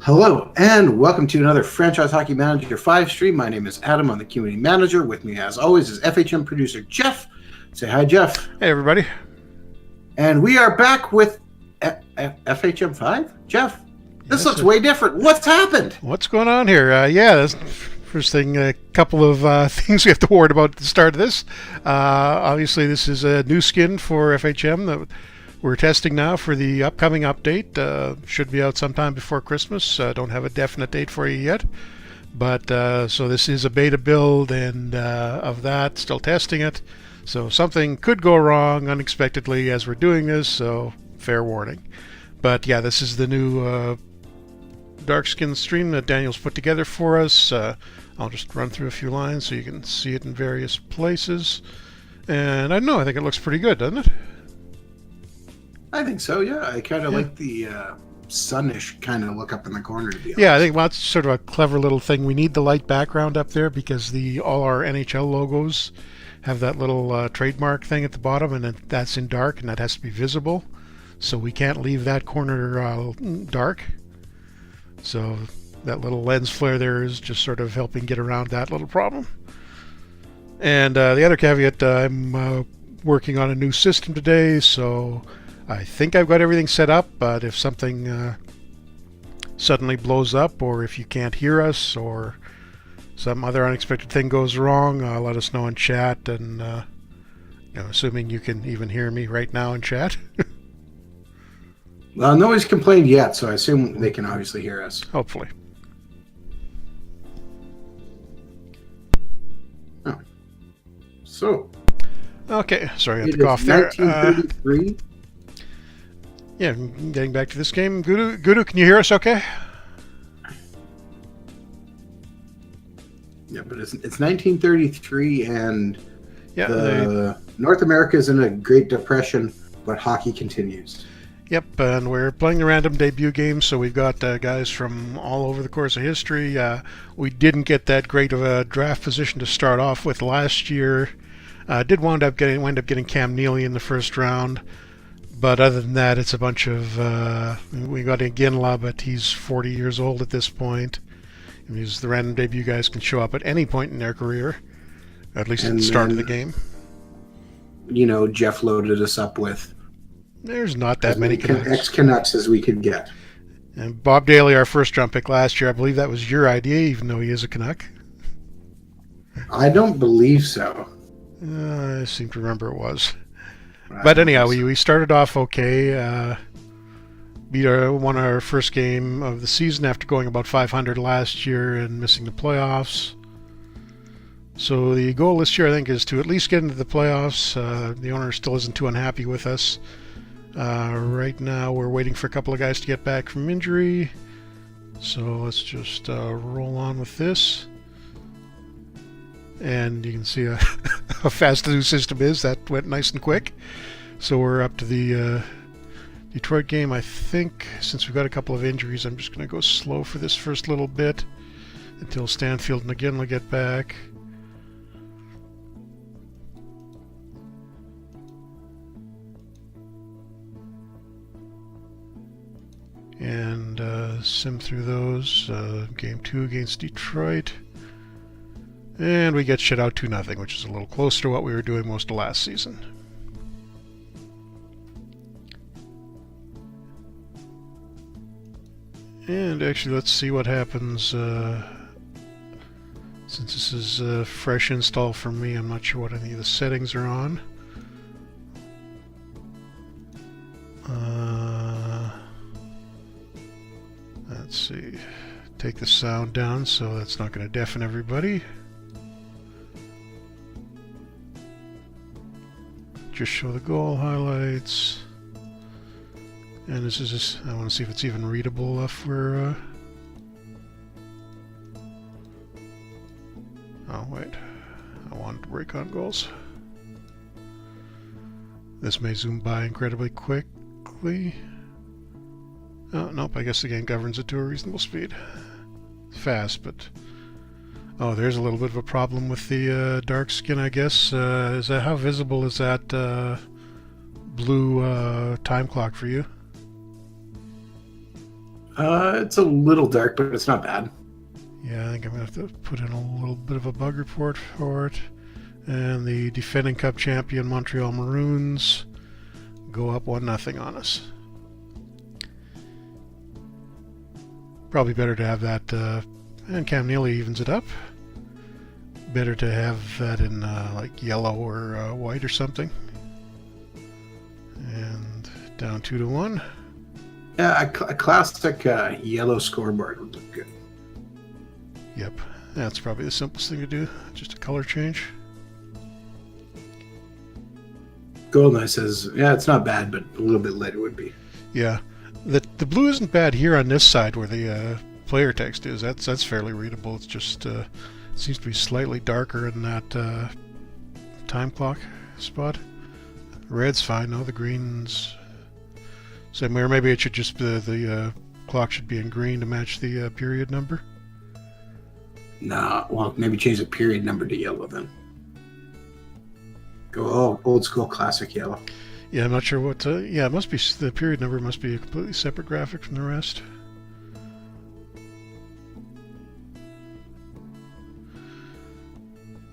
Hello, and welcome to another Franchise Hockey Manager 5 stream. My name is Adam. I'm the community manager. With me, as always, is FHM producer Jeff. Say hi, Jeff. Hey, everybody. And we are back with FHM 5? Jeff, this looks way different. What's happened? What's going on here? That's first thing, a couple of things we have to worry about at the start of this. Obviously, this is a new skin for FHM that we're testing now for the upcoming update. Should be out sometime before Christmas. Don't have a definite date for you yet. But so this is a beta build, and of that, still testing it. So something could go wrong unexpectedly as we're doing this, so fair warning. But yeah, this is the new dark skin stream that Daniel's put together for us. I'll just run through a few lines so you can see it in various places. And I don't know, I think it looks pretty good, doesn't it? I think so, yeah. I kind of like the sunnish kind of look up in the corner, to be honest. Yeah, I think that's sort of a clever little thing. We need the light background up there because all our NHL logos have that little trademark thing at the bottom, and that's in dark, and that has to be visible. So we can't leave that corner dark. So that little lens flare there is just sort of helping get around that little problem. And the other caveat, I'm working on a new system today, so I think I've got everything set up, but if something suddenly blows up, or if you can't hear us, or some other unexpected thing goes wrong, let us know in chat, and assuming you can even hear me right now in chat. Well, nobody's complained yet, so I assume they can obviously hear us. Hopefully. Oh. So. Okay, sorry, I had to cough there. 1933. Yeah, getting back to this game. Gudu, can you hear us okay? Yeah, but it's 1933, and yeah, North America is in a Great Depression, but hockey continues. Yep, and we're playing the random debut game, so we've got guys from all over the course of history. We didn't get that great of a draft position to start off with last year. Did wind up getting Cam Neely in the first round. But other than that, it's a bunch of... we got Iginla, but he's 40 years old at this point. And the random debut guys can show up at any point in their career, at least at the start of the game. Jeff loaded us up with... There's not that many ex-Canucks as we could get. And Bob Daly, our first-round pick last year, I believe that was your idea, even though he is a Canuck. I don't believe so. I seem to remember it was. But anyhow, we started off okay. Won our first game of the season after going about 500 last year and missing the playoffs. So the goal this year, I think, is to at least get into the playoffs. The owner still isn't too unhappy with us. Right now, we're waiting for a couple of guys to get back from injury. So let's just roll on with this. And you can see how fast the new system is. That went nice and quick. So we're up to the Detroit game. I think since we've got a couple of injuries, I'm just going to go slow for this first little bit until Stanfield and McGinley get back. And sim through those. Game 2 against Detroit. And we get shut out 2-0, which is a little closer to what we were doing most of last season. And actually, let's see what happens. Since this is a fresh install for me, I'm not sure what any of the settings are on. Let's see. Take the sound down so that's not going to deafen everybody. Just show the goal highlights. And this is just, I want to see if it's even readable if we're... Oh, wait. I wanted to break on goals. This may zoom by incredibly quickly. Oh, nope, I guess the game governs it to a reasonable speed. Fast, but... Oh, there's a little bit of a problem with the dark skin, I guess. How visible is that blue time clock for you? It's a little dark, but it's not bad. Yeah, I think I'm going to have to put in a little bit of a bug report for it. And the defending Cup champion Montreal Maroons go up 1-0 on us. Probably better to have that, and Cam Neely evens it up. Better to have that in like yellow or white or something. And down 2-1. Yeah, a classic yellow scoreboard would look good. Yep, that's probably the simplest thing to do. Just a color change. Golden Eye says, yeah, it's not bad, but a little bit later would be. Yeah, the blue isn't bad here on this side where the player text is. That's fairly readable. It's just seems to be slightly darker in that time clock spot. Red's fine. No, the green's same way. Or maybe it should just the clock should be in green to match the period number. Nah, well, maybe change the period number to yellow then. Go old school classic yellow. Yeah, I'm not sure what. Yeah, it must be the period number must be a completely separate graphic from the rest.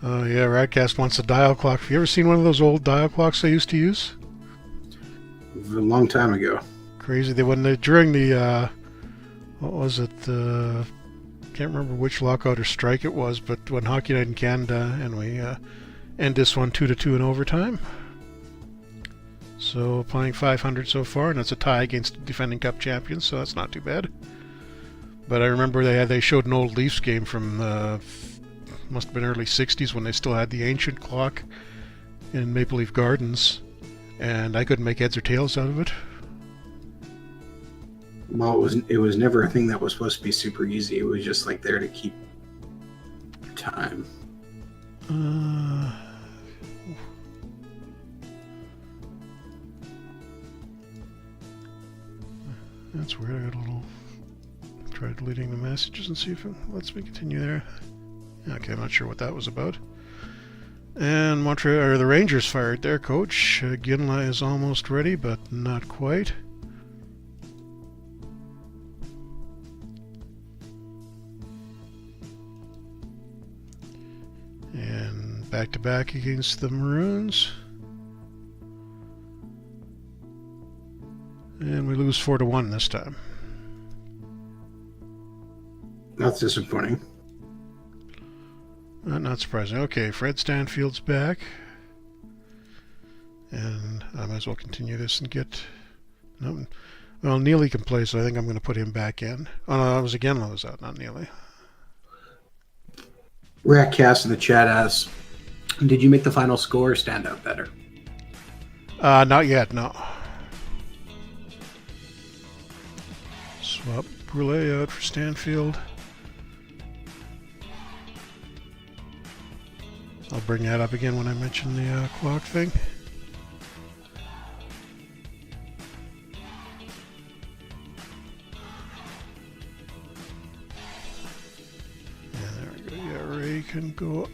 Yeah, Radcast wants a dial clock. Have you ever seen one of those old dial clocks they used to use? A long time ago. Crazy. During the what was it? Can't remember which lockout or strike it was, but when Hockey Night in Canada, and we end this one 2-2 in overtime. So playing 500 so far, and that's a tie against the defending Cup champions, so that's not too bad. But I remember they showed an old Leafs game from must have been early 60s when they still had the ancient clock in Maple Leaf Gardens, and I couldn't make heads or tails out of it. Well, it was never a thing that was supposed to be super easy. It was just like there to keep time. That's weird. I got a little. Try deleting the messages and see if it lets me continue there. Okay, I'm not sure what that was about. And the Rangers fired their coach. Ginla is almost ready, but not quite. And back-to-back against the Maroons. And we lose 4-1 this time. That's disappointing. Not surprising. Okay, Fred Stanfield's back. And I might as well continue this and get... No, well, Neely can play, so I think I'm going to put him back in. Oh, no, that was Ginla was out, not Neely. Ratcast in the chat asks, did you make the final score stand out better? Not yet, no. Swap Brule out for Stanfield. I'll bring that up again when I mention the clock thing. Yeah, there we go. Yeah, Ray can go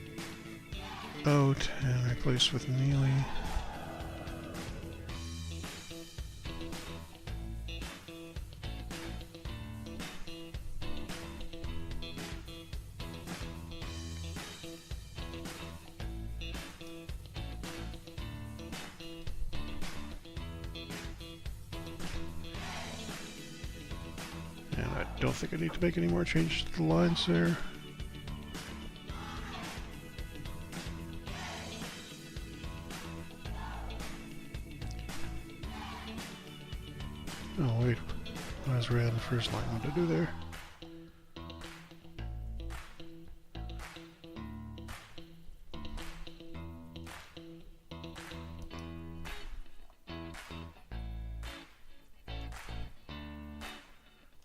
out and replace with Neely. And I don't think I need to make any more changes to the lines there. Oh wait, I was right on the first line. What did I do there?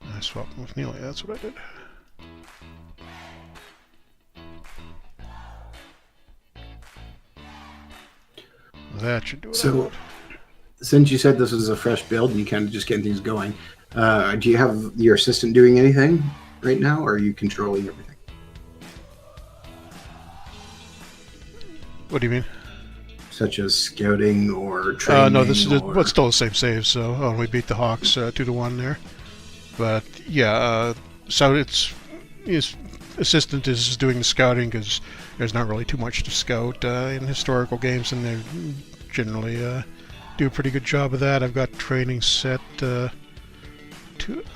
I swapped them with Neely, that's what I did. That should do it. So, since you said this is a fresh build and you kind of just getting things going, do you have your assistant doing anything right now, or are you controlling everything? What do you mean? Such as scouting or training? No, this is it's still the same save. So, we beat the Hawks 2-1 there. But yeah, so his assistant is doing the scouting because there's not really too much to scout in historical games, and they generally do a pretty good job of that. I've got training set to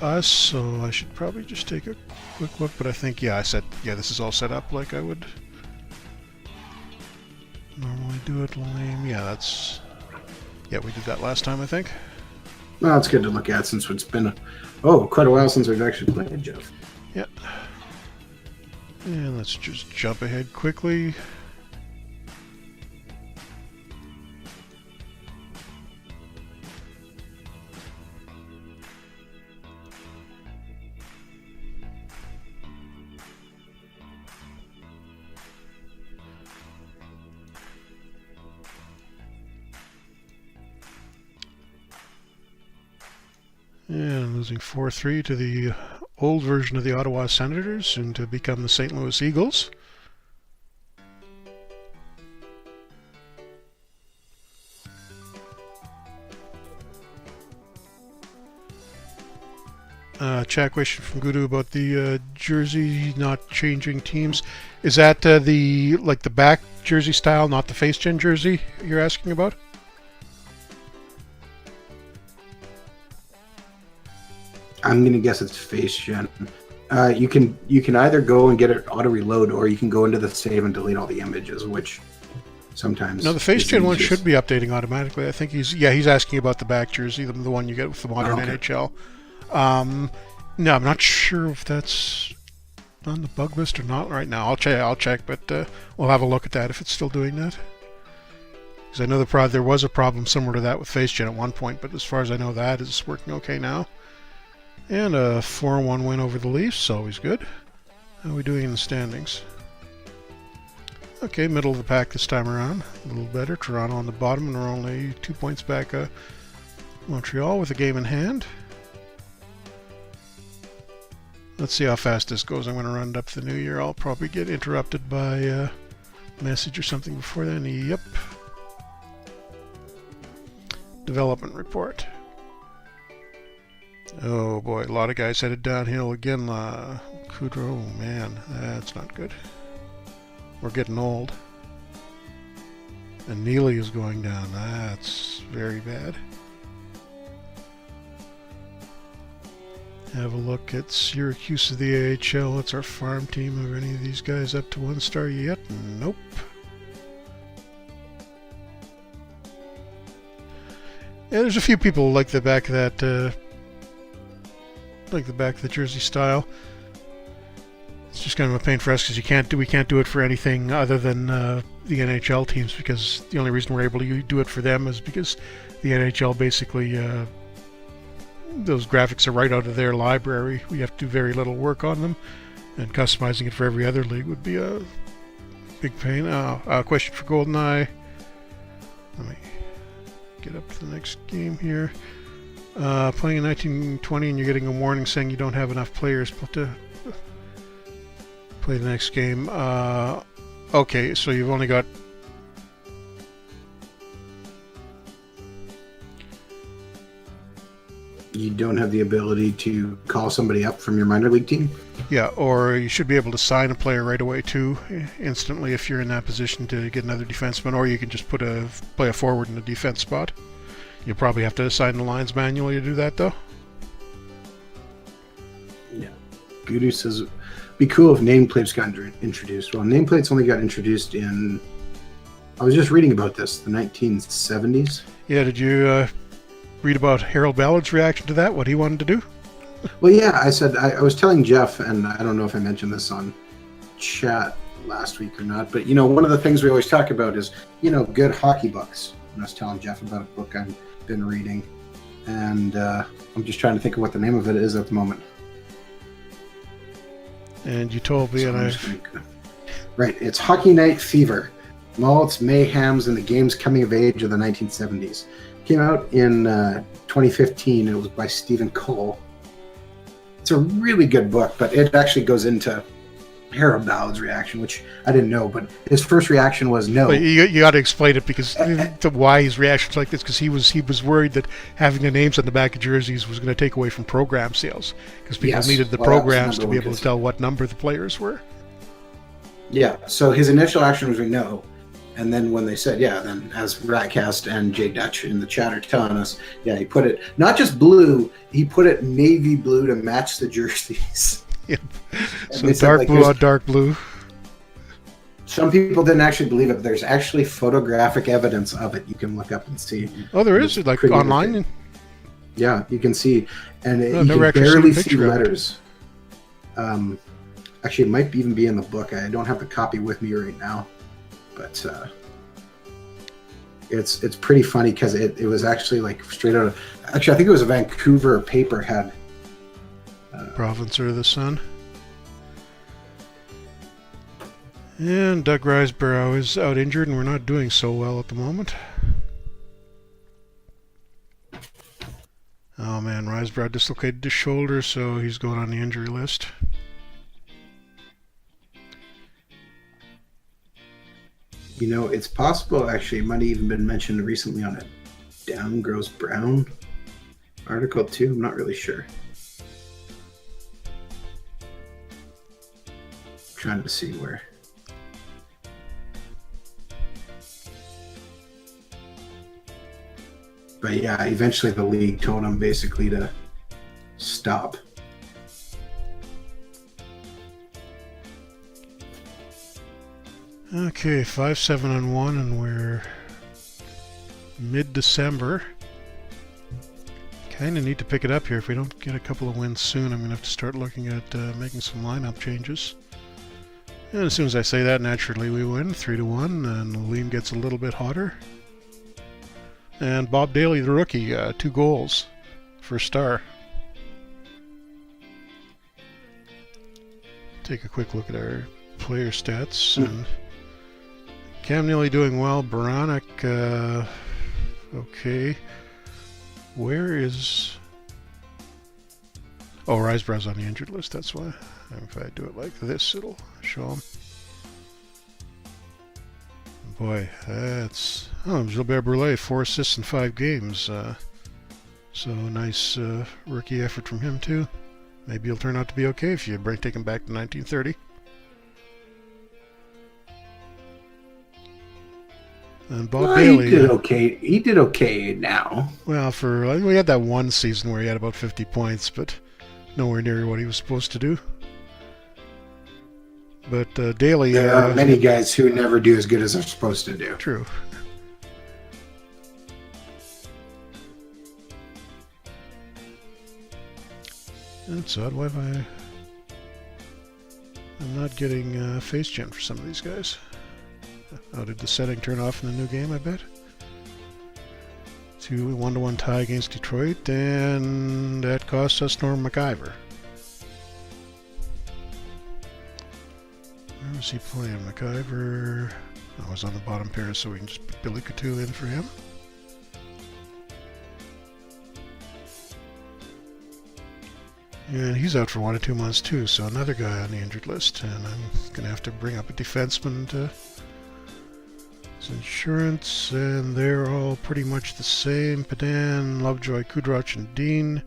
us, so I should probably just take a quick look. But I think this is all set up like I would normally do it. Lame. Yeah, we did that last time, I think. Well, it's good to look at since it's been quite a while since we've actually played, Jeff. Yeah. And let's just jump ahead quickly. And losing 4-3 to the old version of the Ottawa Senators, soon to become the St. Louis Eagles. Chat question from Gudu about the jersey not changing teams. Is that the back jersey style, not the face gen jersey you're asking about? I'm going to guess it's face gen. You can either go and get it auto reload, or you can go into the save and delete all the images, which sometimes. No, the face gen one should be updating automatically. I think he's asking about the back jersey, the one you get with the modern NHL. No, I'm not sure if that's on the bug list or not right now. I'll check, but we'll have a look at that if it's still doing that. Because I know there was a problem similar to that with face gen at one point, but as far as I know, that is working okay now. And a 4-1 win over the Leafs, always good. How are we doing in the standings? Okay, middle of the pack this time around. A little better. Toronto on the bottom, and we're only 2 points back Montreal with a game in hand. Let's see how fast this goes. I'm going to run it up to the new year. I'll probably get interrupted by a message or something before then. Yep. Development report. Oh boy, a lot of guys headed downhill again. Kudrow, oh man, that's not good. We're getting old. And Neely is going down. That's very bad. Have a look at Syracuse of the AHL. It's our farm team. Are any of these guys up to 1 star yet? Nope. Yeah, there's a few people like the back of that. Like the back of the jersey style. It's just kind of a pain for us because we can't do it for anything other than the NHL teams, because the only reason we're able to do it for them is because the NHL basically those graphics are right out of their library. We have to do very little work on them, and customizing it for every other league would be a big pain. Question for GoldenEye. Let me get up to the next game here. Playing in 1920 and you're getting a warning saying you don't have enough players to play the next game. Okay, so you've only got... You don't have the ability to call somebody up from your minor league team? Yeah, or you should be able to sign a player right away too, instantly, if you're in that position to get another defenseman, or you can just play a forward in the defense spot. You'll probably have to assign the lines manually to do that, though. Yeah. Gudu says, be cool if nameplates got introduced. Well, nameplates only got introduced in... I was just reading about this, the 1970s. Yeah, did you read about Harold Ballard's reaction to that, what he wanted to do? Well, yeah, I was telling Jeff, and I don't know if I mentioned this on chat last week or not, but, one of the things we always talk about is, good hockey books. And I was telling Jeff about a book I've been reading, and I'm just trying to think of what the name of it is at the moment. And you told me, Right, it's Hockey Night Fever, Malts, Mayhems, and the Game's Coming of Age of the 1970s. Came out in 2015, and it was by Stephen Cole. It's a really good book, but it actually goes into Harold Ballard's reaction, which I didn't know, but his first reaction was no. But you got to explain it because to why his reaction's like this, because he was worried that having the names on the back of jerseys was going to take away from program sales because people needed the programs to be able to tell what number the players were. Yeah, so his initial action was no. And then when they said, then as Ratcast and Jay Dutch in the chat are telling us, he put it, not just blue, he put it navy blue to match the jerseys. Yep. So dark blue on dark blue. Some people didn't actually believe it, but there's actually photographic evidence of it. You can look up and see. Oh, there is? Like online? Yeah, you can see. And you can barely see letters. Actually, it might even be in the book. I don't have the copy with me right now. But it's pretty funny because it was actually like straight out of... Actually, I think it was a Vancouver paper had... Provincer of the Sun. And Doug Riseborough is out injured and we're not doing so well at the moment. Oh man, Riseborough dislocated his shoulder, so he's going on the injury list. You know, it's possible, actually, it might have even been mentioned recently on a Down Grows Brown article, too. I'm not really sure. I'm trying to see where. But yeah, eventually the league told him basically to stop. Okay, 5-7-1, and we're mid-December. Kind of need to pick it up here. If we don't get a couple of wins soon, I'm going to have to start looking at making some lineup changes. And as soon as I say that, naturally we win 3-1, and Liam gets a little bit hotter. And Bob Daly, the rookie, 2 goals for a star. Take a quick look at our player stats. And Cam Neely doing well. Baranek, okay. Where is... Oh, Risebrow's on the injured list, that's why. If I do it like this, it'll show him. Boy, that's... Oh, Gilbert Brulé, 4 assists in 5 games. So nice rookie effort from him, too. Maybe he'll turn out to be okay if you take him back to 1930. And Bob Bailey. He did okay. He did okay now. Well, we had that one season where he had about 50 points, but nowhere near what he was supposed to do. But Daly... There are many guys who never do as good as they're supposed to do. True. That's odd. Why am I'm not getting face gen for some of these guys. Oh, did the setting turn off in the new game, I bet? 1-1 tie against Detroit, and that cost us Norm McIver. Where was he playing? McIver... I was on the bottom pair, so we can just put Billy Coutu in for him. And he's out for 1 or 2 months too, so another guy on the injured list. And I'm going to have to bring up a defenseman to his insurance, and they're all pretty much the same. Padan, Lovejoy, Kudroch, and Dean.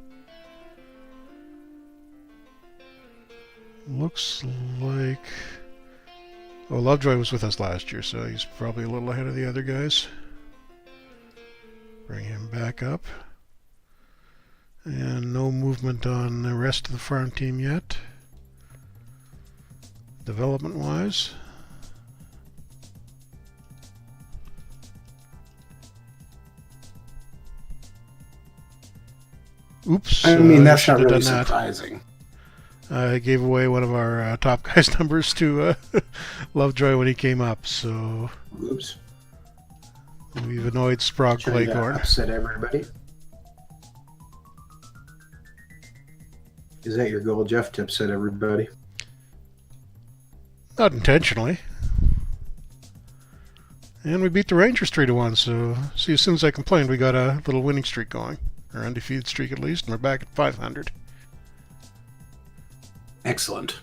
Looks like... Oh, Lovejoy was with us last year, so he's probably a little ahead of the other guys. Bring him back up. And no movement on the rest of the farm team yet, development-wise. Oops. I mean, that's not really surprising. I gave away one of our top guys' numbers to Lovejoy when he came up, so... Oops. We've annoyed Sprague Claycorn. Upset everybody. Is that your goal, Jeff, to upset everybody? Not intentionally. And we beat the Rangers 3-1, so see, as soon as I complained, we got a little winning streak going. Or undefeated streak at least, and we're back at 500. Excellent.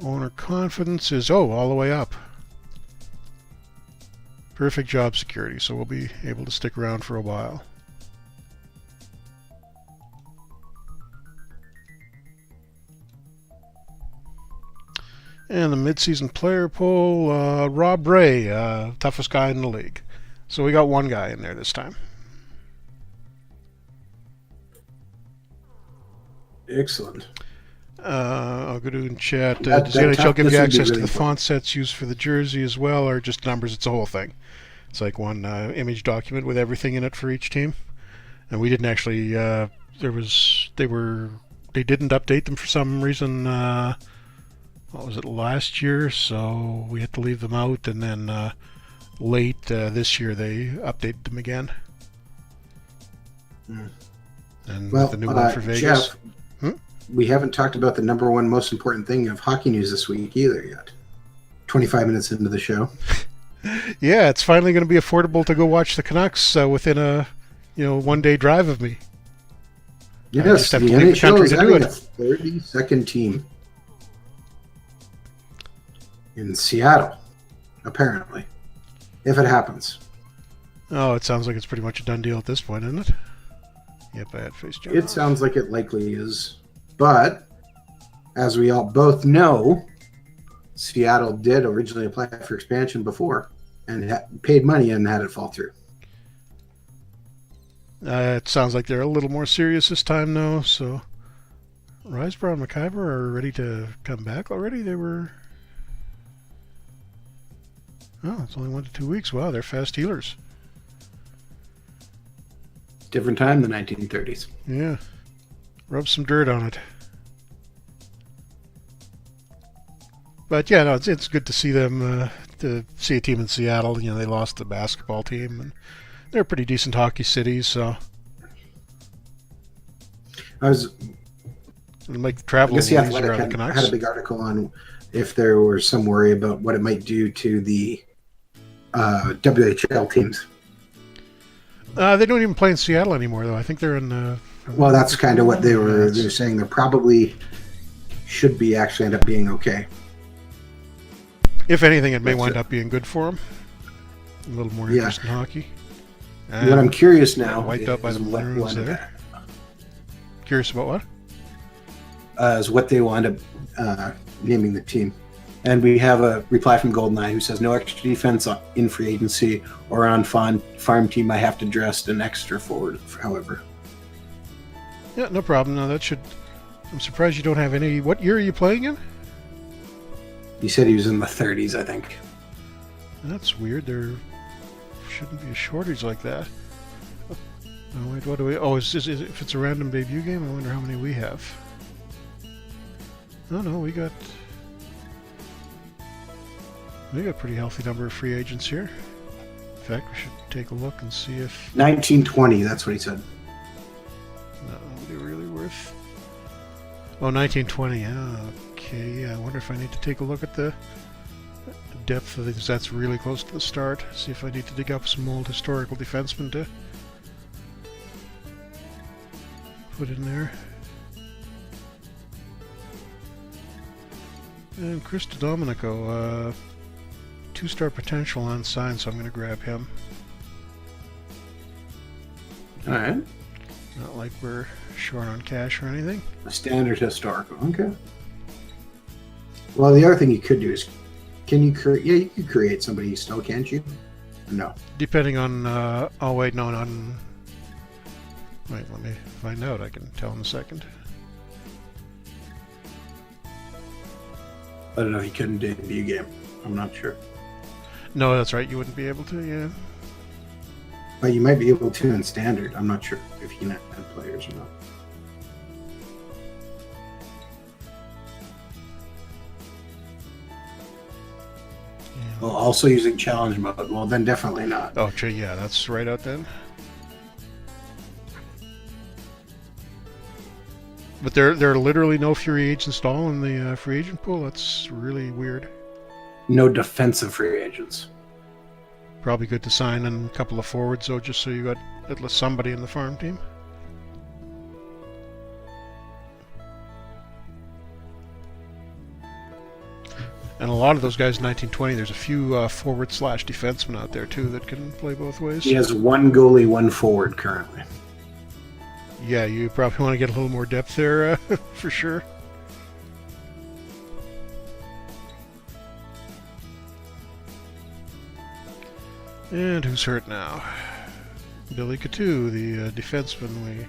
Owner confidence is, all the way up. Perfect job security, so we'll be able to stick around for a while. And the mid-season player poll, Rob Ray, toughest guy in the league. So we got one guy in there this time. Excellent. I'll go to in chat. Does the NHL give you access to the font sets used for the jersey as well, or just numbers? It's a whole thing. It's like one image document with everything in it for each team. And we didn't actually. They didn't update them for some reason. What was it, last year? So we had to leave them out, and then late this year they updated them again. And well, the new one for Vegas. Jeff, we haven't talked about the number one most important thing of hockey news this week either yet. 25 minutes into the show. Yeah, it's finally going to be affordable to go watch the Canucks within a 1 day drive of me. Yes, I just have the to leave the NHL country is to do having it. a 32nd team in Seattle, apparently, if it happens. Oh, it sounds like it's pretty much a done deal at this point, isn't it? Yep, I had face jump. It sounds like it likely is. But, as we all both know, Seattle did originally apply for expansion before and paid money and had it fall through. It sounds like they're a little more serious this time, though. So, Riseborough and McIver are ready to come back already. They were... Oh, it's only 1 to 2 weeks. Wow, they're fast healers. Different time, the 1930s. Yeah. Rub some dirt on it. But yeah, no, it's good to see them, to see a team in Seattle. They lost the basketball team, and they're a pretty decent hockey city, so. It'll make the travel easier on the Canucks. I had a big article on if there were some worry about what it might do to the WHL teams. They don't even play in Seattle anymore, though. I think they're in. Well, that's kind of what they were saying. They probably should be actually end up being okay. If anything, it may wind up being good for them. A little more interest in hockey. What I'm curious now wiped out by the Maroons there. Curious about what? Is what they wind up naming the team. And we have a reply from GoldenEye who says, no extra defense in free agency or on farm team. I have to dress an extra forward, however. Yeah, no problem. No, that should... I'm surprised you don't have any... What year are you playing in? He said he was in the 30s, I think. That's weird. There shouldn't be a shortage like that. Oh, wait, what do we... Oh, if it's a random debut game, I wonder how many we have. Oh, no, we got a pretty healthy number of free agents here. In fact, we should take a look and see if... 1920, that's what he said. No, they're really worth... Oh, 1920, okay, yeah, I wonder if I need to take a look at the depth of these. That's really close to the start. See if I need to dig up some old historical defensemen to put in there. And Chris Domenico, 2-star potential unsigned, so I'm going to grab him. All right. Not like we're short on cash or anything. A standard historical. Okay. Well, the other thing you could do is, you could create somebody still, can't you? No. Depending on, oh wait, no, not... Wait, let me find out. I can tell in a second. I don't know if you couldn't debut game. I'm not sure. No, that's right. You wouldn't be able to, yeah. But you might be able to in standard. I'm not sure if you can add players or not. Yeah. Well, also using challenge mode. Well, then definitely not. Oh, yeah, that's right out then. But there are literally no free agents at all in the free agent pool. That's really weird. No defensive free agents. Probably good to sign in a couple of forwards, though, just so you got at least somebody in the farm team. And a lot of those guys in 1920, there's a few forward/defensemen out there too that can play both ways. He has one goalie, one forward currently. Yeah, you probably want to get a little more depth there for sure. And who's hurt now? Billy Coutu, the defenseman we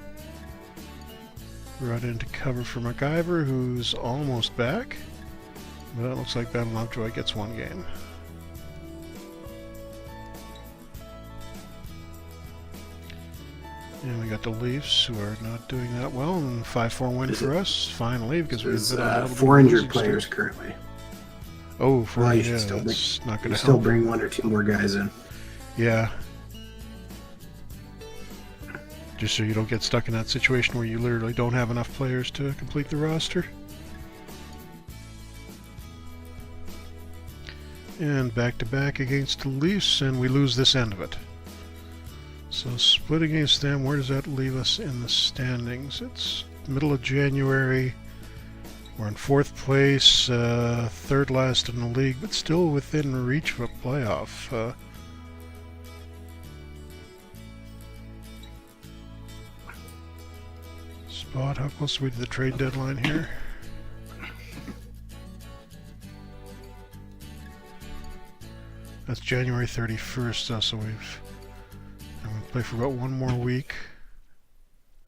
brought in to cover for MacIver, who's almost back. But it looks like Ben Lovejoy gets one game. And we got the Leafs, who are not doing that well, and 5-4 win for us, finally, because we've been on a little 4 bit injured players currently. Oh, well, you yeah, should that's not going to help. Still bring 1 or 2 more guys in. Yeah. Just so you don't get stuck in that situation where you literally don't have enough players to complete the roster. And back-to-back against the Leafs, and we lose this end of it. So split against them, where does that leave us in the standings? It's middle of January. We're in 4th place, 3rd last in the league, but still within reach of a playoff. Spot, how close are we to the trade deadline here? That's January 31st, so I'm going to play for about 1 more week.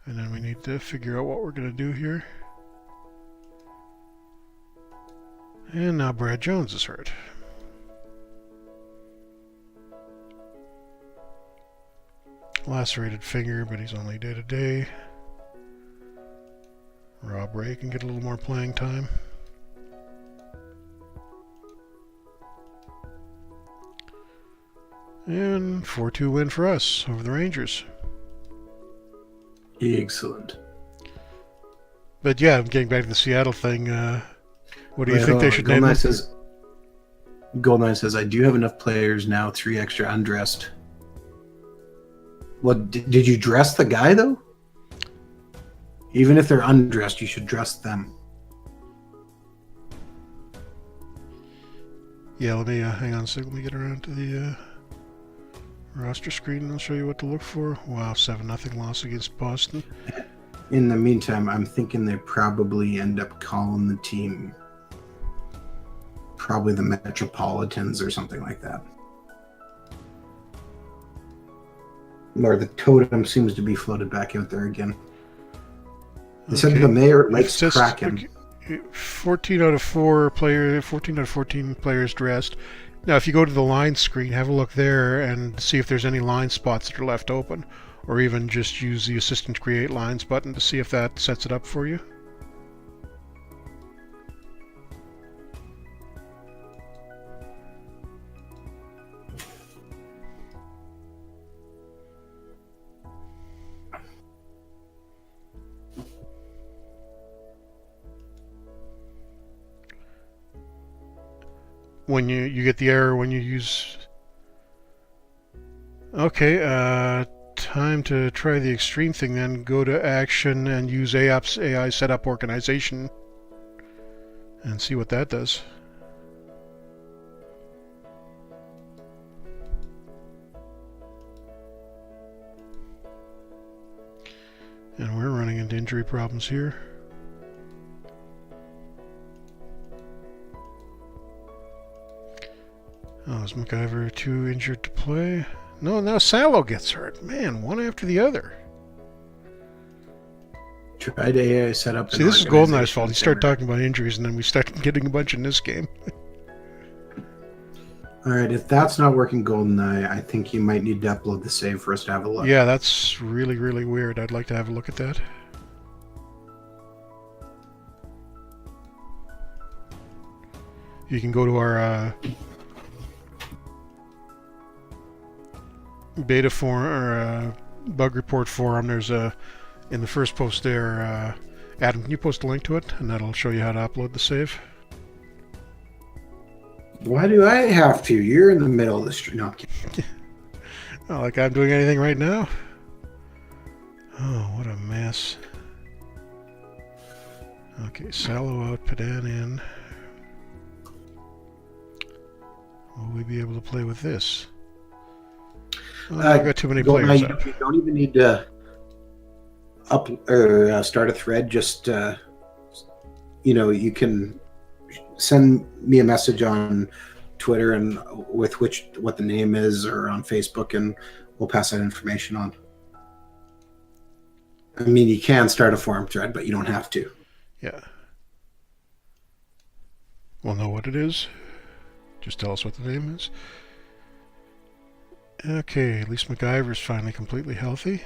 And then we need to figure out what we're going to do here. And now Brad Jones is hurt. Lacerated finger, but he's only day-to-day. Rob Ray can get a little more playing time. And 4-2 win for us over the Rangers. Excellent. But yeah, getting back to the Seattle thing, what do you think they should name them? Goldeneye says, I do have enough players now, 3 extra undressed. What, did you dress the guy, though? Even if they're undressed, you should dress them. Yeah, let me, hang on a second, let me get around to the roster screen and I'll show you what to look for. Wow, 7-0 loss against Boston. In the meantime, I'm thinking they probably end up calling the team probably the Metropolitans or something like that. Or the Totem seems to be floated back out there again. They said the mayor likes Kraken. 14 out of 14 players dressed. Now, if you go to the line screen, have a look there and see if there's any line spots that are left open. Or even just use the Assistant Create Lines button to see if that sets it up for you. When you get the error when you use... Okay, time to try the extreme thing then. Go to Action and use AI Setup Organization and see what that does. And we're running into injury problems here. Oh, is MacIver too injured to play? No, now Salo gets hurt. Man, one after the other. Tried AI setup. See, this is GoldenEye's fault. He started talking about injuries, and then we started getting a bunch in this game. All right, if that's not working, GoldenEye, I think you might need to upload the save for us to have a look. Yeah, that's really, really weird. I'd like to have a look at that. You can go to our beta forum or bug report forum. There's in the first post there. Adam, can you post a link to it, and that'll show you how to upload the save. Why do I have to? You're in the middle of the street. No, I'm kidding. Not like I'm doing anything right now. Oh, what a mess. Okay, Salo out, Padan in. we be able to play with this? Oh, I've got too many players up. You don't even need to start a thread. Just you can send me a message on Twitter and with what the name is, or on Facebook, and we'll pass that information on. I mean, you can start a forum thread, but you don't have to. Yeah. We'll know what it is. Just tell us what the name is. Okay, at least MacGyver's finally completely healthy.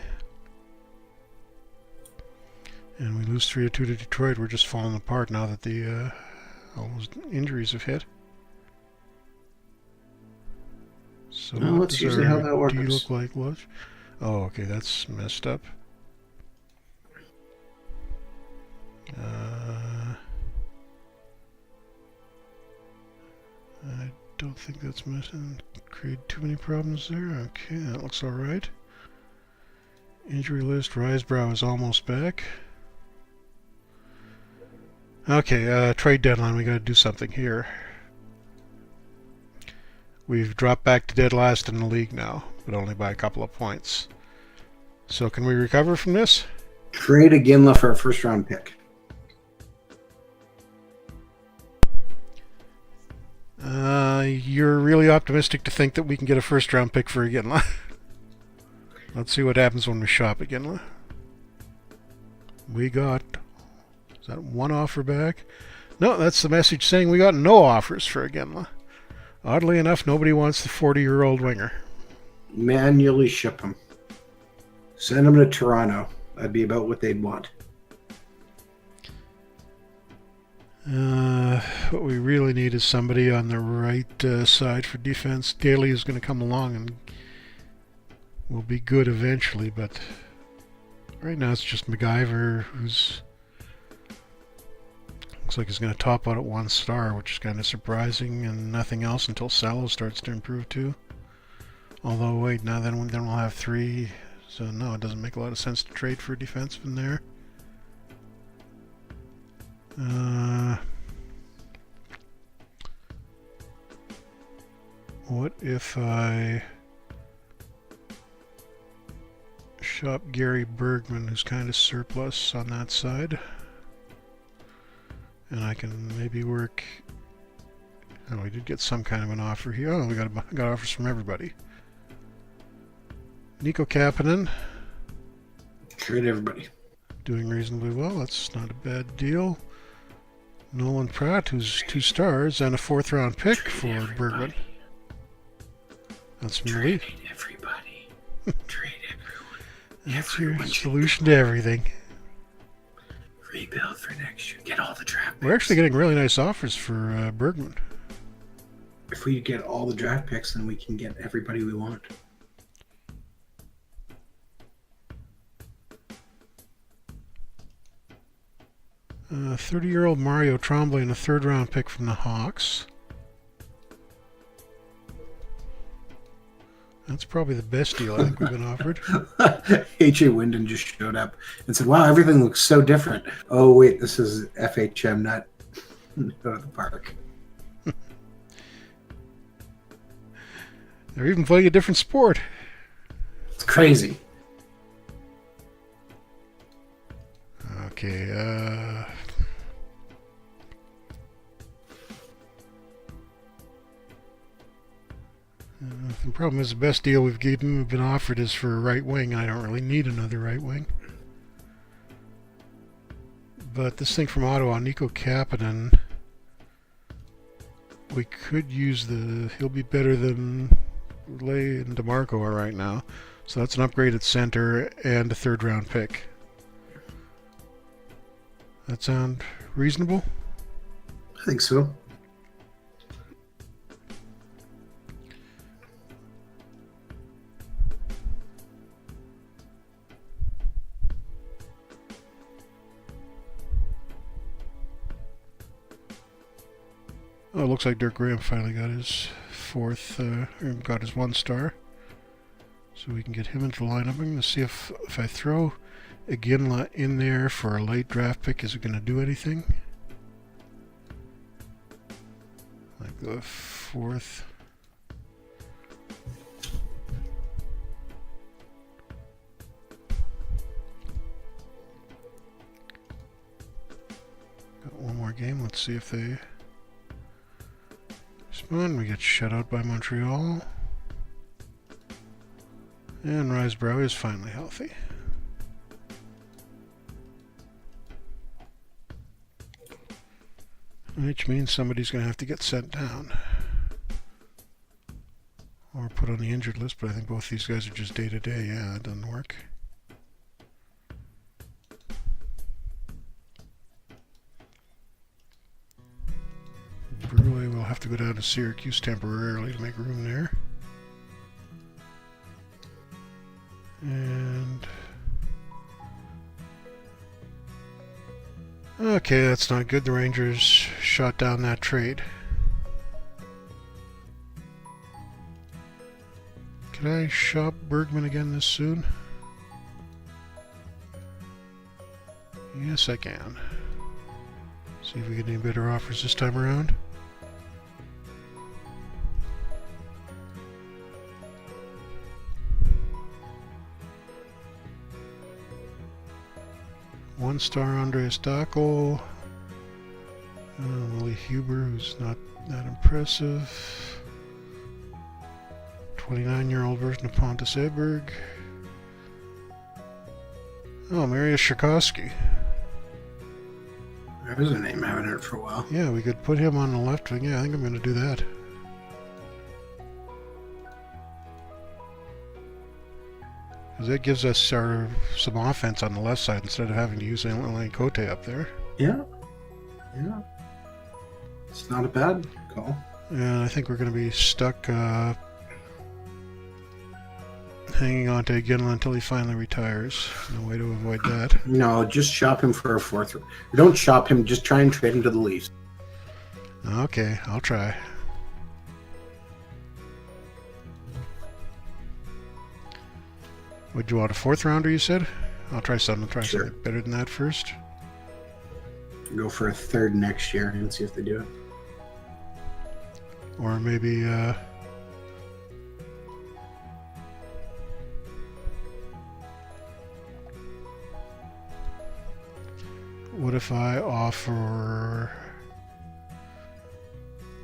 And we lose 3-2 to Detroit. We're just falling apart now that the all those injuries have hit. So no, that's usually how that works. Do you look like, Lush? Oh, okay, that's messed up. I don't think that's missing. Create too many problems there. Okay, that looks alright. Injury list, Risebrow is almost back. Okay, trade deadline, we gotta do something here. We've dropped back to dead last in the league now, but only by a couple of points. So can we recover from this? Trade a Ginla for a first-round pick. You're really optimistic to think that we can get a first-round pick for a Ginla. Let's see what happens when we shop a Ginla. We got... Is that one offer back? No, that's the message saying we got no offers for a Ginla. Oddly enough, nobody wants the 40-year-old winger. Manually ship them. Send them to Toronto. That'd be about what they'd want. What we really need is somebody on the right side for defense. Daly is going to come along and will be good eventually, but right now it's just MacGyver, who's looks like he's going to top out at 1 star, which is kind of surprising, and nothing else until Salo starts to improve too. Although wait, now then we'll have 3, so no, it doesn't make a lot of sense to trade for a defenseman there. What if I shop Gary Bergman, who's kind of surplus on that side, and I can maybe work... Oh, we did get some kind of an offer here. Oh, we got offers from everybody. Nico Kapanen. Trade everybody. Doing reasonably well. That's not a bad deal. Nolan Pratt, who's 2 stars, and a 4th-round pick for Bergman. That's from the league. Trade everybody. Trade everyone. That's your solution to everything. Rebuild for next year. Get all the draft picks. We're actually getting really nice offers for Bergman. If we get all the draft picks, then we can get everybody we want. A 30-year-old Mario Tremblay and a 3rd-round pick from the Hawks. That's probably the best deal I think we've been offered. H.A. Wyndon just showed up and said, wow, everything looks so different. Oh, wait, this is FHM, not go to the park. They're even playing a different sport. It's crazy. Okay, the problem is the best deal we've been offered is for a right wing. I don't really need another right wing. But this thing from Ottawa, Nico Kapanen, we could use he'll be better than Lay and DeMarco are right now. So that's an upgrade at center and a 3rd-round pick. That sound reasonable? I think so. Oh, it looks like Dirk Graham finally got his got his 1 star. So we can get him into the lineup. I'm going to see if I throw a Ginla in there for a late draft pick, is it going to do anything? Like the 4th. Got one more game. Let's see if they respond. We get shut out by Montreal. And Risebrow is finally healthy. Which means somebody's going to have to get sent down. Or put on the injured list, but I think both these guys are just day-to-day. Yeah, that doesn't work. Brule will have to go down to Syracuse temporarily to make room there. And... okay, that's not good. The Rangers shot down that trade. Can I shop Bergman again this soon? Yes, I can. See if we get any better offers this time around. One-star Andreas Stockel. Willie Huber, who's not that impressive. 29-year-old version of Pontus Eberg. Oh, Mariusz Szykowski. There's a name I haven't heard for a while. Yeah, we could put him on the left wing. Yeah, I think I'm going to do that. Because that gives us some offense on the left side instead of having to use Elaine Cote up there. Yeah. Yeah. It's not a bad call. And I think we're going to be stuck hanging on to Iginla until he finally retires. No way to avoid that. No, just shop him for a fourth. Don't shop him, just try and trade him to the Leafs. Okay, I'll try. Would you want a fourth rounder, you said? I'll try something. Something better than that first. Go for a third next year and see if they do it. Or maybe, what if I offer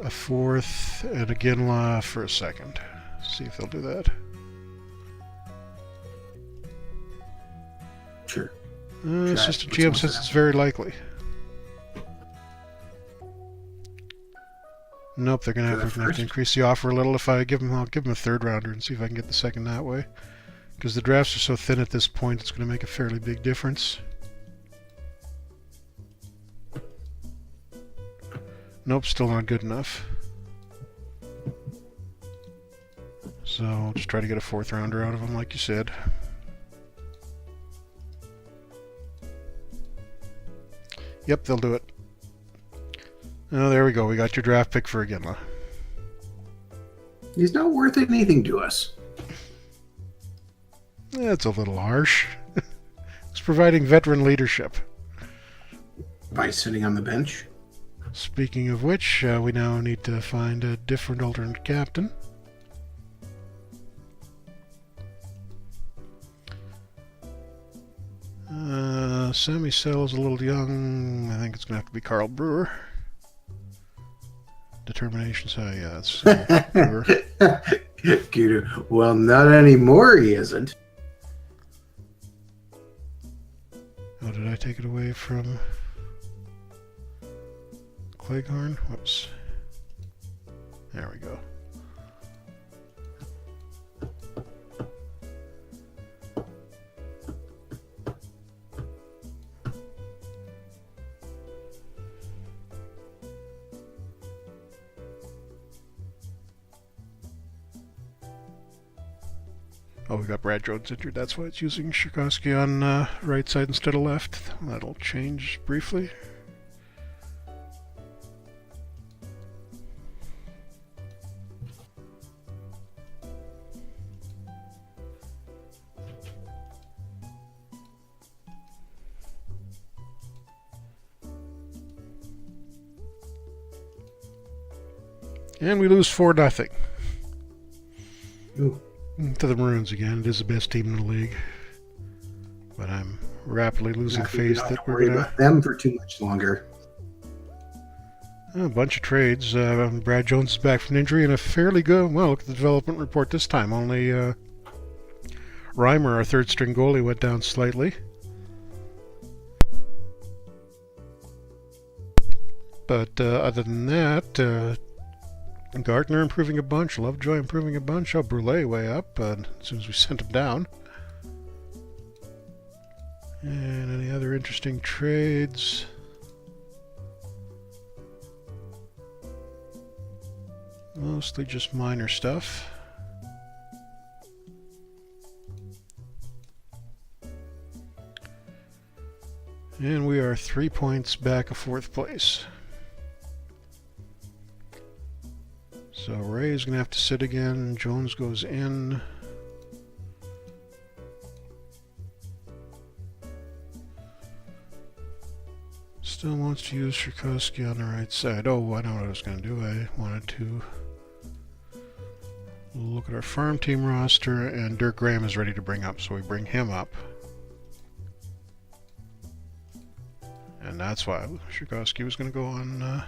a fourth and a Ginla for a second? See if they'll do that. Sure. Assistant GM says it's very likely. Nope, they're gonna have to increase the offer a little. If I give them, I'll give them a third rounder and see if I can get the second that way. Because the drafts are so thin at this point, it's going to make a fairly big difference. Nope, still not good enough. So I'll just try to get a fourth rounder out of them, like you said. Yep, they'll do it. Oh, there we go. We got your draft pick for Iginla. He's not worth anything to us. That's a little harsh. It's providing veteran leadership. By sitting on the bench. Speaking of which, we now need to find a different alternate captain. Sammy Sell's a little young. I think it's going to have to be Carl Brewer. Determination's high, yeah, that's Brewer. Well, not anymore, he isn't. Oh, did I take it away from Cleghorn? Whoops. There we go. Oh, we got Brad Jones injured. That's why it's using Szykowski on right side instead of left. That'll change briefly. And we lose 4-0. Ooh. To the Maroons again. It is the best team in the league. But I'm rapidly losing faith that we're worry going about them for too much longer. A bunch of trades. Brad Jones is back from injury and a fairly good... Well, look at the development report this time. Only Reimer, our third-string goalie, went down slightly. But other than that, Gardner improving a bunch, Lovejoy improving a bunch, Brule way up as soon as we sent him down. And any other interesting trades? Mostly just minor stuff. And we are 3 points back of fourth place. So Ray's going to have to sit again. Jones goes in. Still wants to use Shrikowski on the right side. Oh, I know what I was going to do. I wanted to look at our farm team roster, and Dirk Graham is ready to bring up, so we bring him up. And that's why Shrikowski was going to go on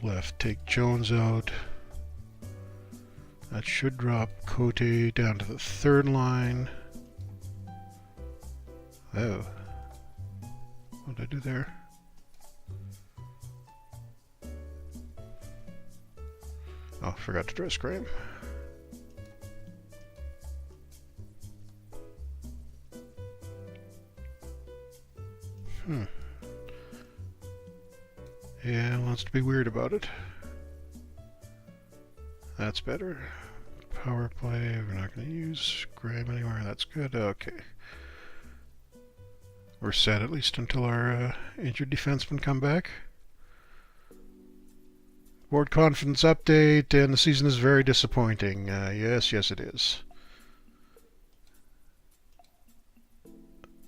left. Take Jones out. That should drop Cote down to the third line. Oh. What did I do there? Oh, forgot to dress Graham. Yeah, wants to be weird about it. That's better. Power play, we're not going to use Graham anywhere. That's good. Okay. We're set at least until our injured defensemen come back. Board confidence update, and the season is very disappointing. Yes, it is.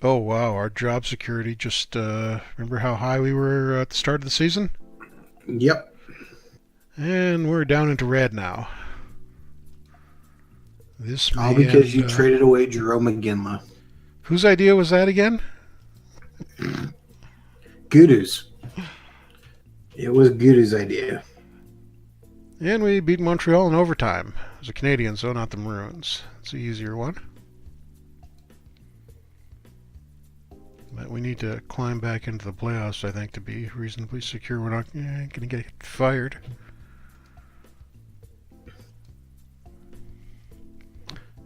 Oh wow, our job security just, remember how high we were at the start of the season? Yep. And we're down into red now. This all because you traded away Jerome McGinley. Whose idea was that again? Gudu's. It was Gudu's idea. And we beat Montreal in overtime. It was a Canadian, so not the Maroons. It's the easier one. But we need to climb back into the playoffs, I think, to be reasonably secure. We're not going to get fired.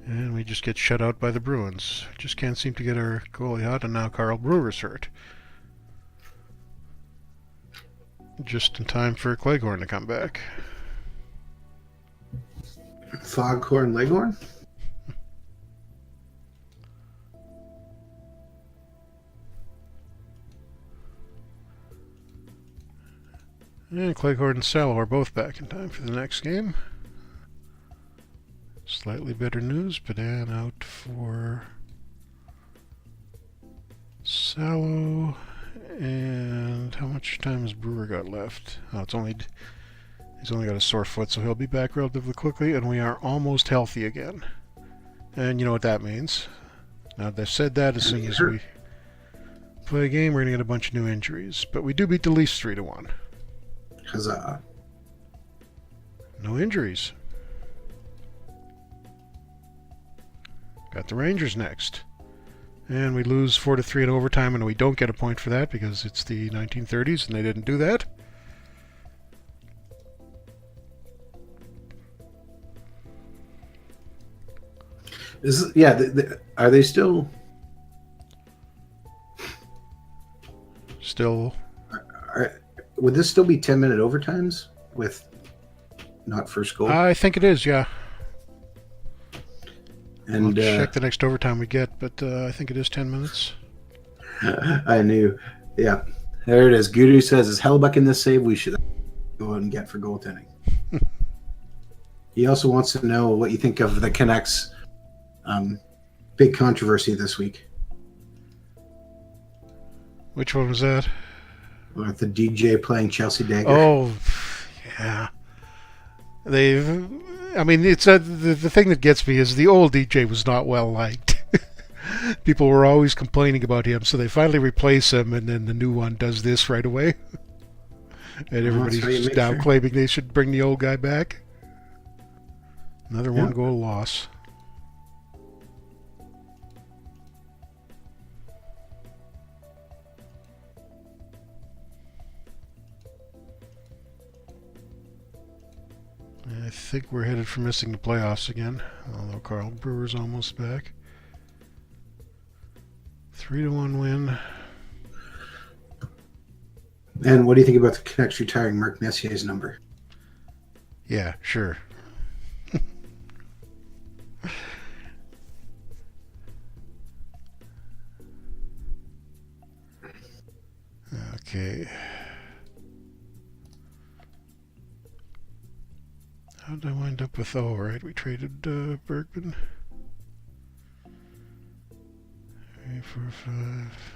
And we just get shut out by the Bruins. Just can't seem to get our goalie out, and now Carl Brewer's hurt. Just in time for Cleghorn to come back. Foghorn Leghorn? And Cleghorn and Sallow are both back in time for the next game. Slightly better news, Padan out for Sallow. And how much time has Brewer got left? Oh, he's only got a sore foot, so he'll be back relatively quickly, and we are almost healthy again. And you know what that means. Now they've said that as soon as we play a game, we're going to get a bunch of new injuries. But we do beat the Leafs 3-1. Huzzah. No injuries. Got the Rangers next. And we lose 4-3 in overtime, and we don't get a point for that because it's the 1930s and they didn't do that. Are they still... Would this still be 10-minute overtimes with not first goal? I think it is, yeah. And I'll check the next overtime we get, but I think it is 10 minutes. I knew. Yeah. There it is. Gudu says, is Hellebuck in this save? We should go out and get for goaltending. He also wants to know what you think of the Canucks' big controversy this week. Which one was that? With the DJ playing Chelsea Dagger. Oh, yeah. I mean, it's the thing that gets me is the old DJ was not well liked. People were always complaining about him, so they finally replace him, and then the new one does this right away. And Well, that's how you everybody's make now sure. claiming they should bring the old guy back. Another Yeah. 1-goal loss. I think we're headed for missing the playoffs again, although Carl Brewer's almost back. 3-1 win. And what do you think about the Canucks retiring Mark Messier's number? Yeah, sure. Okay. How did I wind up with... Oh, right, we traded Bergman. 3, 4, 5...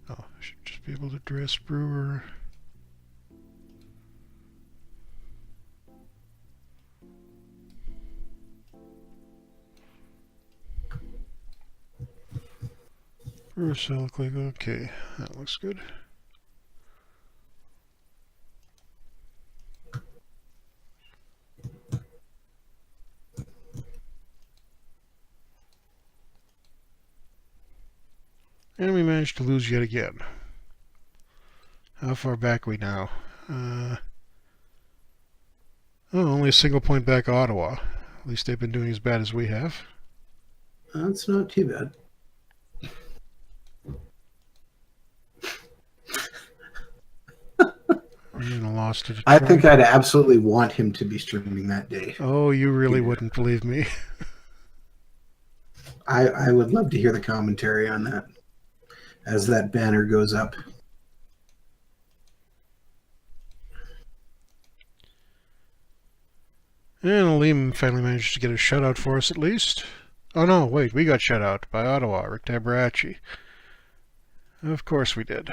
Oh, I should just be able to dress Brewer. Brewer, Selkirk, okay, that looks good. And we managed to lose yet again. How far back are we now? Only a single point back Ottawa. At least they've been doing as bad as we have. That's not too bad. And a loss to I Detroit. think I'd absolutely want him to be streaming that day. Oh, you really Yeah. wouldn't believe me. I would love to hear the commentary on that as that banner goes up. And Liam finally managed to get a shutout for us at least. Oh no, wait, we got shut out by Ottawa, Rick Tabaracci. Of course we did.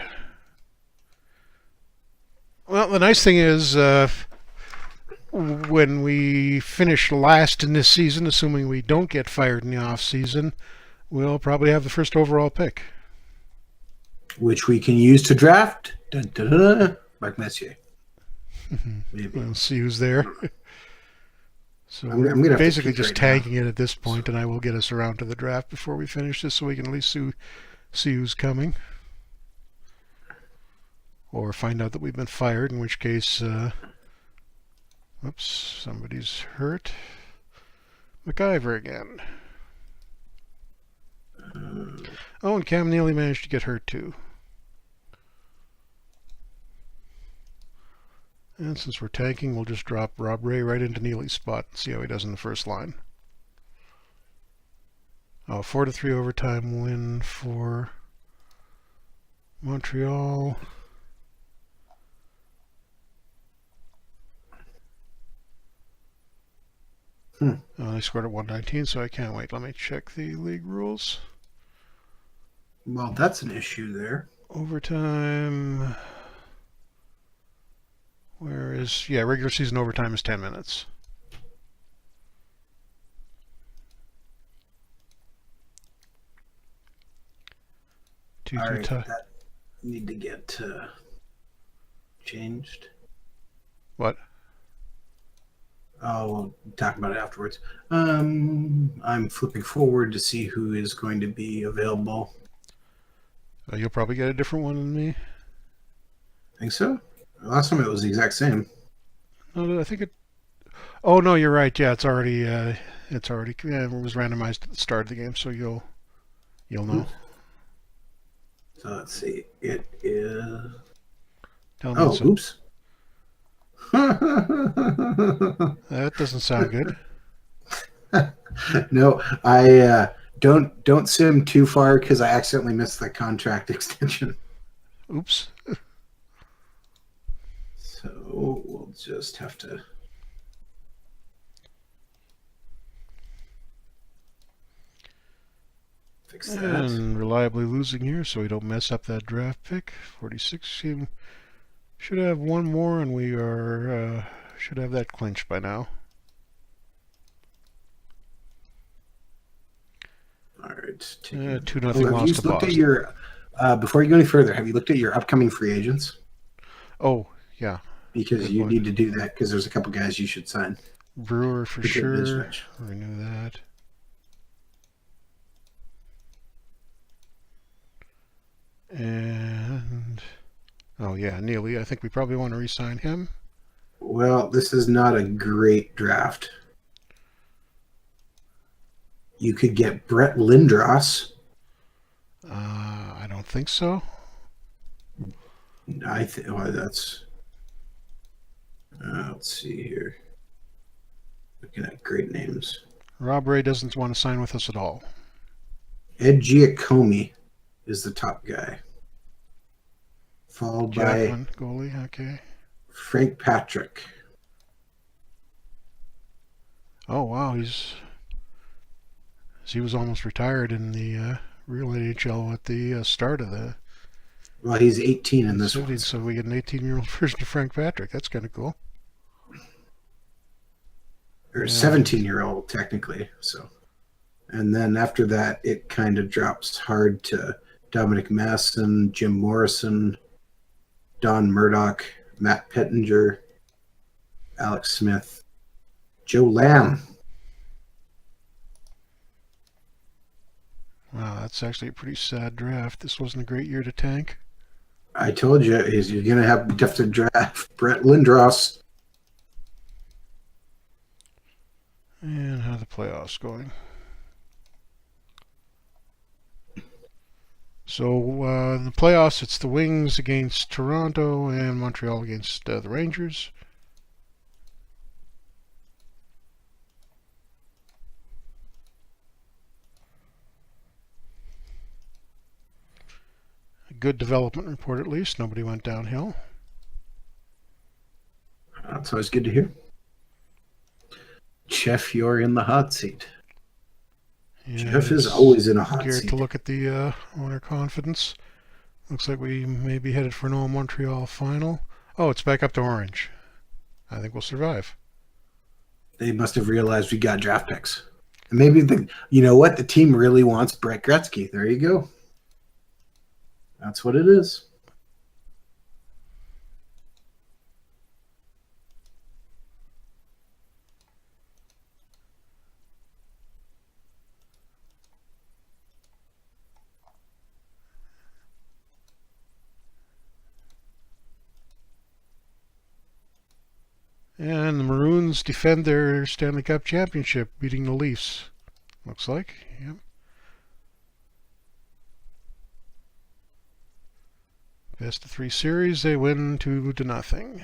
Well, the nice thing is, when we finish last in this season, assuming we don't get fired in the off season, we'll probably have the first overall pick. Which we can use to draft Mark Messier. Maybe. We'll see who's there. So I'm we're gonna have to basically peek just right tagging it at this point, and I will get us around to the draft before we finish this, so we can at least see who's coming. Or find out that we've been fired, in which case, oops, somebody's hurt. MacIver again. Oh, and Cam Neely managed to get hurt too. And since we're tanking, we'll just drop Rob Ray right into Neely's spot and see how he does in the first line. Oh, 4-3 overtime win for Montreal. Oh, they scored at 119, so I can't wait. Let me check the league rules. Well, that's an issue there. Overtime. Where is... Yeah, regular season overtime is 10 minutes. All right, that need to get changed. What? Oh, we'll talk about it afterwards. I'm flipping forward to see who is going to be available. You'll probably get a different one than me. Think so? Last time it was the exact same. No, I think it... Oh, no, you're right. Yeah, it's already... Yeah, it was randomized at the start of the game, so you'll know. So let's see. It is... Tell me oops. That doesn't sound good. No, I don't sim too far because I accidentally missed the contract extension. Oops. So we'll just have to... fix that. And reliably losing here, so we don't mess up that draft pick. 46 team. Should have one more, and we are should have that clinched by now. All right. 2-0 Have you loss to looked at Boston. your? Before you go any further, have you looked at your upcoming free agents? Oh, yeah. Because Good you one. need to do that because there's a couple guys you should sign. Brewer for Particularly sure. Mitch. Renew that. And oh yeah, Neely. I think we probably want to re-sign him. Well, this is not a great draft. You could get Brett Lindros. I don't think so. I think that's. Let's see here. Looking at great names. Rob Ray doesn't want to sign with us at all. Ed Giacomi is the top guy, followed Jackman, by goalie. Okay. Frank Patrick. Oh wow, he was almost retired in the real NHL at the start of the Well, he's 18 in this 70s, one. so we get an 18-year-old version of Frank Patrick. That's kind of cool. Or 17-year-old technically. So, and then after that, it kind of drops hard to Dominic Masson, Jim Morrison, Don Murdoch, Matt Pettinger, Alex Smith, Joe Lamb. Wow, that's actually a pretty sad draft. This wasn't a great year to tank. I told you, you're going to have to draft Brett Lindros. And how are the playoffs going? So in the playoffs, it's the Wings against Toronto and Montreal against the Rangers. A good development report, at least. Nobody went downhill. That's always good to hear. Jeff, you're in the hot seat. And Jeff is always in a hot Garrett seat. to look at the owner confidence. Looks like we may be headed for an all-Montreal final. Oh, it's back up to orange. I think we'll survive. They must have realized we got draft picks. And maybe you know what? The team really wants Brett Gretzky. There you go. That's what it is. And the Maroons defend their Stanley Cup championship, beating the Leafs. Looks like, yep. Best of 3 series, they win 2-0.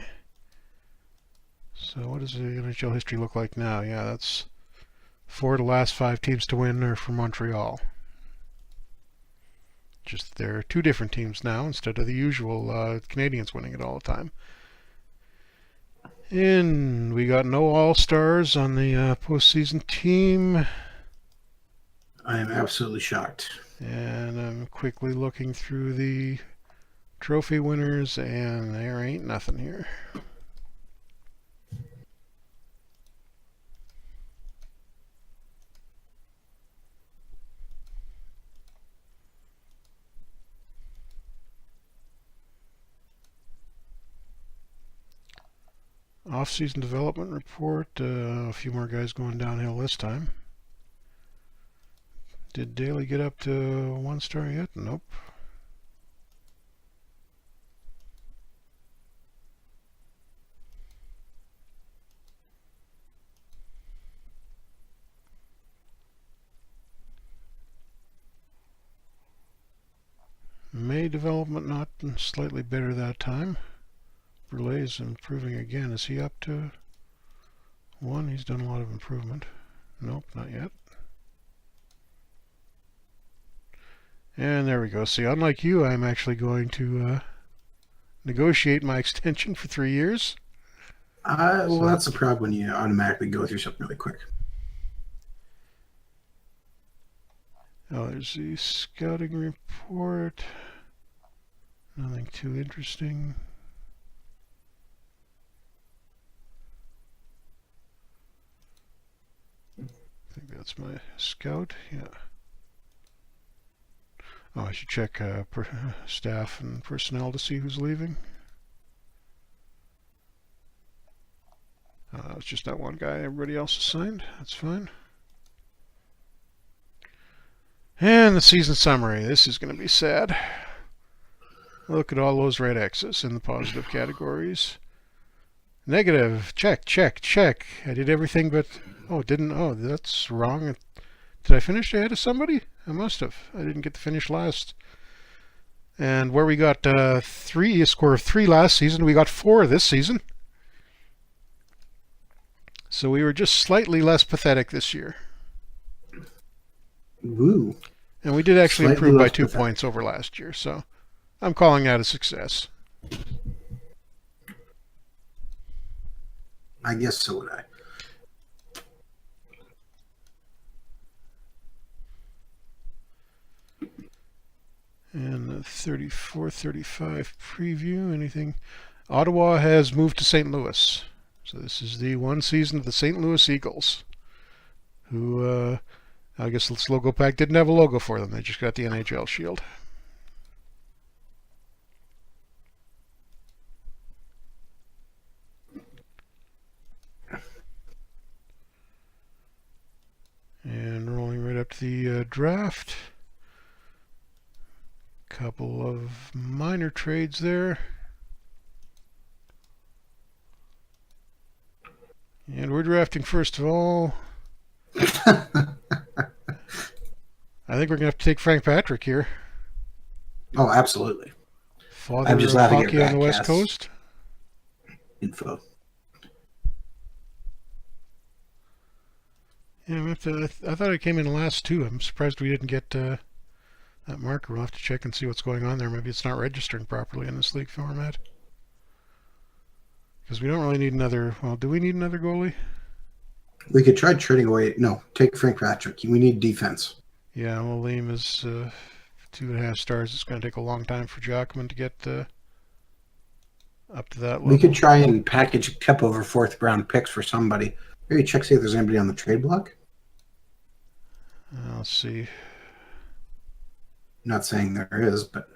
So what does the NHL history look like now? Yeah, that's 4 of the last 5 teams to win are from Montreal. Just there are 2 different teams now instead of the usual Canadians winning it all the time. And we got no All-Stars on the postseason team. I am absolutely shocked. And I'm quickly looking through the trophy winners, and there ain't nothing here. Off-season development report. A few more guys going downhill this time. Did Daly get up to 1 star yet? Nope. May development not slightly better that time. Brulet's improving again. Is he up to 1? He's done a lot of improvement. Nope, not yet. And there we go. See, unlike you, I'm actually going to negotiate my extension for 3 years. Well, that's the problem when you automatically go through something really quick. Oh, there's the scouting report. Nothing too interesting. I think that's my scout. Yeah. Oh, I should check staff and personnel to see who's leaving. It's just that one guy. Everybody else is signed. That's fine. And the season summary. This is going to be sad. Look at all those red X's in the positive categories. Negative. Check, check, check. I did everything but... Oh, didn't... Oh, that's wrong. Did I finish ahead of somebody? I must have. I didn't get to finish last. And where we got a score of 3 last season, we got 4 this season. So we were just slightly less pathetic this year. Woo. And we did actually Slightly improve by less 2 pathetic. points over last year, so I'm calling that a success. I guess so would I. And the 34-35 preview, anything? Ottawa has moved to St. Louis. So this is the one season of the St. Louis Eagles, who, I guess this logo pack didn't have a logo for them. They just got the NHL shield. And rolling right up to the draft. Couple of minor trades there. And we're drafting first of all. I think we're going to have to take Frank Patrick here. Oh, absolutely. Father I'm just of laughing at hockey on the West Batcast Coast. info. Yeah, I thought I came in last too. I'm surprised we didn't get that marker. We'll have to check and see what's going on there. Maybe it's not registering properly in this league format. Because we don't really need another... Well, do we need another goalie? We could try trading away. No, take Frank Patrick. We need defense. Yeah, well, Liam is 2.5 stars. It's going to take a long time for Jockman to get up to that level. We could try and package a cup over 4th round picks for somebody. Maybe check see if there's anybody on the trade block. Let's see. Not saying there is, but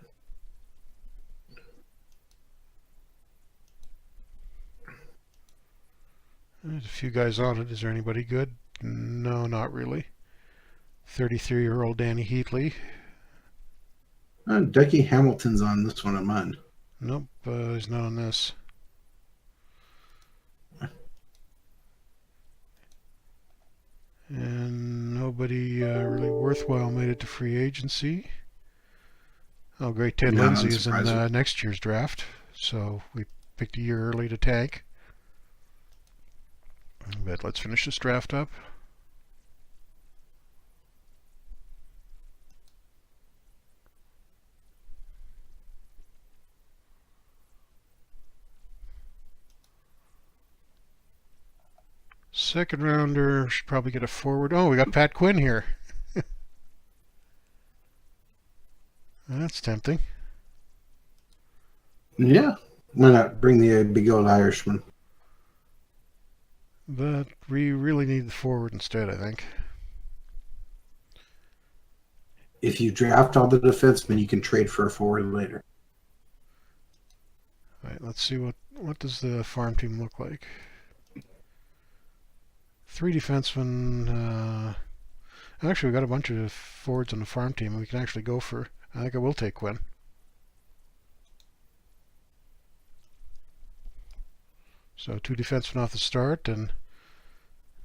There's a few guys on it. Is there anybody good? No, not really. 33-year-old Danny Heatley. Dougie Hamilton's on this one of mine. Nope, he's not on this. And nobody really worthwhile made it to free agency. Oh, great. Ted Lindsay is in next year's draft. So we picked a year early to tank. But let's finish this draft up. Second rounder, should probably get a forward. Oh, we got Pat Quinn here. That's tempting. Yeah. Why not bring the big old Irishman? But we really need the forward instead, I think. If you draft all the defensemen, you can trade for a forward later. All right, let's see what does the farm team look like. 3 defensemen. Actually, we got a bunch of forwards on the farm team, and we can actually go for... I think I will take Quinn. So 2 defensemen off the start, and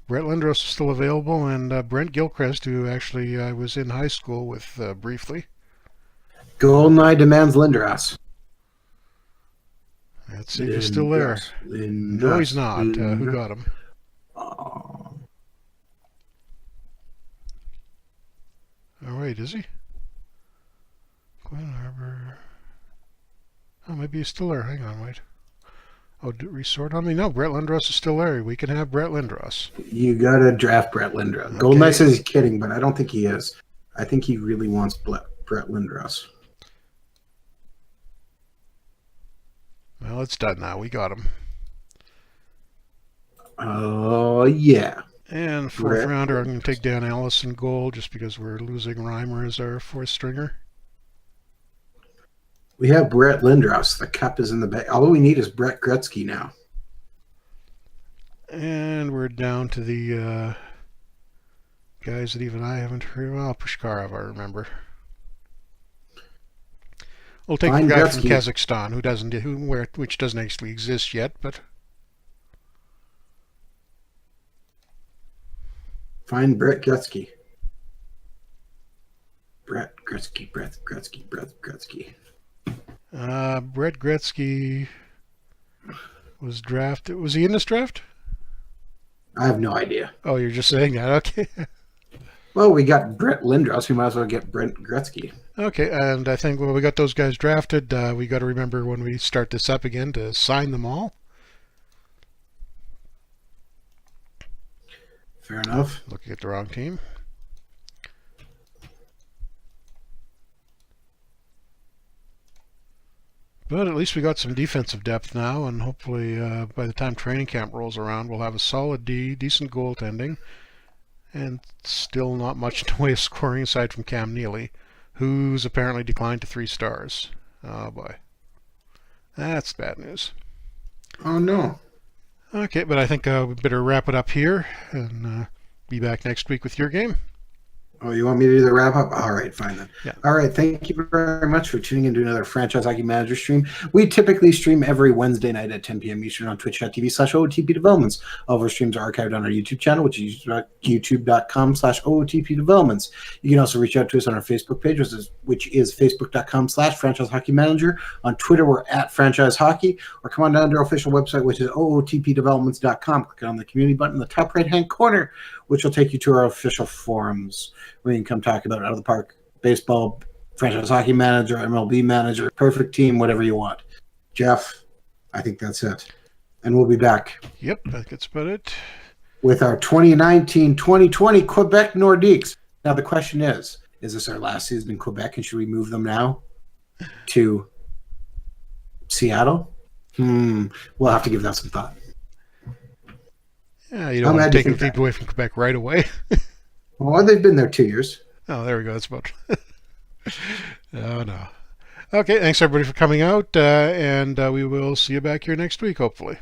Brett Lindros is still available, and Brent Gilchrist, who actually I was in high school with briefly. Goldeneye demands Lindros. Let's see if he's still there. No, he's not. Who got him? Oh. Oh, wait, is he? Glen Harbor. Oh, maybe he's still there. Hang on, wait. Oh, resort on me? No, Brett Lindros is still there. We can have Brett Lindros. You gotta draft Brett Lindros. Okay. Goldeneye says he's kidding, but I don't think he is. I think he really wants Brett Lindros. Well, it's done now. We got him. Oh, yeah. And fourth Brett. rounder, I'm going to take Dan Ellis in goal just because we're losing Reimer as our fourth stringer. We have Brett Lindros. The cup is in the bag. All we need is Brett Gretzky now. And we're down to the guys that even I haven't heard. Well, Pushkarov, I remember. We'll take Fine the guy Gretzky. from Kazakhstan, which doesn't actually exist yet, but Find Brett Gretzky. Brett Gretzky. Brett Gretzky. Brett Gretzky. Brett Gretzky was drafted. Was he in this draft? I have no idea. Oh, you're just saying that. Okay. Well, we got Brett Lindros. We might as well get Brent Gretzky. Okay, and I think when we got those guys drafted, we got to remember when we start this up again to sign them all. Fair enough. Looking at the wrong team. But at least we got some defensive depth now, and hopefully by the time training camp rolls around, we'll have a solid D, decent goaltending, and still not much in the way of scoring aside from Cam Neely, who's apparently declined to 3 stars. Oh boy. That's bad news. Oh, no. Okay, but I think we better wrap it up here and be back next week with your game. Oh, you want me to do the wrap up? All right, fine then. Yeah. All right, thank you very much for tuning in to another Franchise Hockey Manager stream. We typically stream every Wednesday night at 10 p.m. Eastern on twitch.tv/OOTP Developments. All of our streams are archived on our YouTube channel, which is youtube.com/OOTP Developments. You can also reach out to us on our Facebook page, which is facebook.com/Franchise Hockey Manager. On Twitter, we're at Franchise Hockey, or come on down to our official website, which is ootpdevelopments.com. Click on the community button in the top right-hand corner, which will take you to our official forums, where you can come talk about out of the park, baseball, Franchise Hockey Manager, MLB Manager, perfect team, whatever you want. Jeff, I think that's it. And we'll be back. Yep, that's about it. With our 2019-2020 Quebec Nordiques. Now the question is this our last season in Quebec, and should we move them now to Seattle? We'll have to give that some thought. Yeah, you don't want to take people away from Quebec right away. Well, they've been there 2 years. Oh, there we go. That's about. Oh, no. Okay, thanks everybody for coming out, and we will see you back here next week, hopefully.